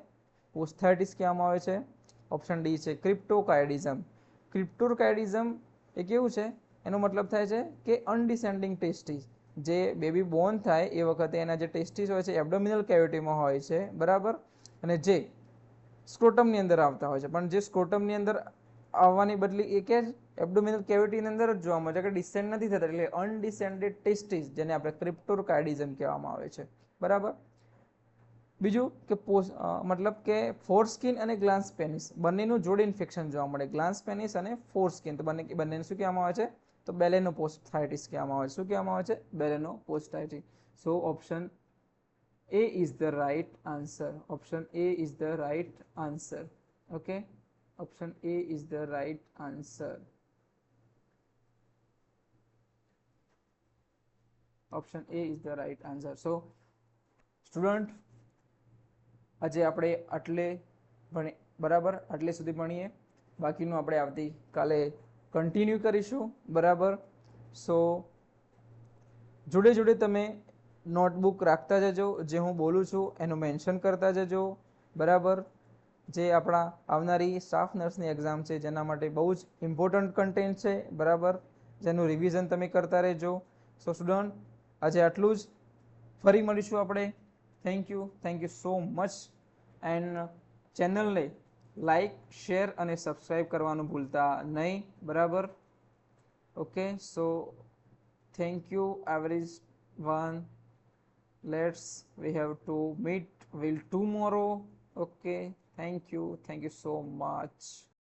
પોસ્થાઇટિસ કહેવામાં આવે છે. ઓપ્શન ડી છે ક્રિપ્ટોકાઇડિઝમ. ક્રિપ્ટોકાઇડિઝમ એ કેવું છે? એનો મતલબ થાય છે કે અનડિસેન્ડિંગ ટેસ્ટિસ. જે બેબી બોર્ન થાય એ વખતે એના જે ટેસ્ટિસ હોય છે એબ્ડોમિનલ કેવિટીમાં હોય છે, બરાબર, અને જે સ્ક્રોટમની અંદર આવતા હોય છે. પણ જે સ્ક્રોટમની અંદર આવવાની બદલી એ કે એબ્ડોમિનલ કેવિટીની અંદર જ જોવા મળે છે, કે ડિસેન્ડ નથી થતા, એટલે અનડિસેન્ડેડ ટેસ્ટિસ, જેને આપણે ક્રિપ્ટોકાઇડિઝમ કહેવામાં આવે છે, બરાબર. બીજું કે મતલબ કે ફોર સ્કિન અને ગ્લાન્સ પેનિસ બંનેનું જોડે ઇન્ફેક્શન જોવા મળે. ગ્લાન્સ પેનિસ અને ફોર સ્કિન, તો બંનેને શું કહેવામાં આવે છે? તો બેલેનોપોસ્ટાઇટિસ કહેવામાં આવે છે. શું કહેવામાં આવે છે? બેલેનોપોસ્ટાઇટિસ. સો option A is the right answer. Option A is the right answer. Okay, option A is the right answer. Option A is the right answer. So student, આજે આપણે આટલે સુધી ભણીએ, બાકીનું આપણે આવતીકાલે કન્ટિન્યુ કરીશું, બરાબર. સો જોડે જોડે તમે નોટબુક રાખતા જજો, જે હું બોલું છું એનું મેન્શન કરતા જજો, બરાબર. જે આપણા આવનારી સ્ટાફ નર્સની એક્ઝામ છે જેના માટે બહુ જ ઇમ્પોર્ટન્ટ કન્ટેન્ટ છે, બરાબર, જેનું રિવિઝન તમે કરતા રહેજો. સો સ્ટુડન્ટ, આજે આટલું જ. ફરી મળીશું આપણે. Thank you so much. And ચેનલને લાઈક, શેર અને સબસ્ક્રાઈબ કરવાનું ભૂલતા નહીં, બરાબર. Okay, so thank you everyone. We have to meet will tomorrow. Okay, thank you so much.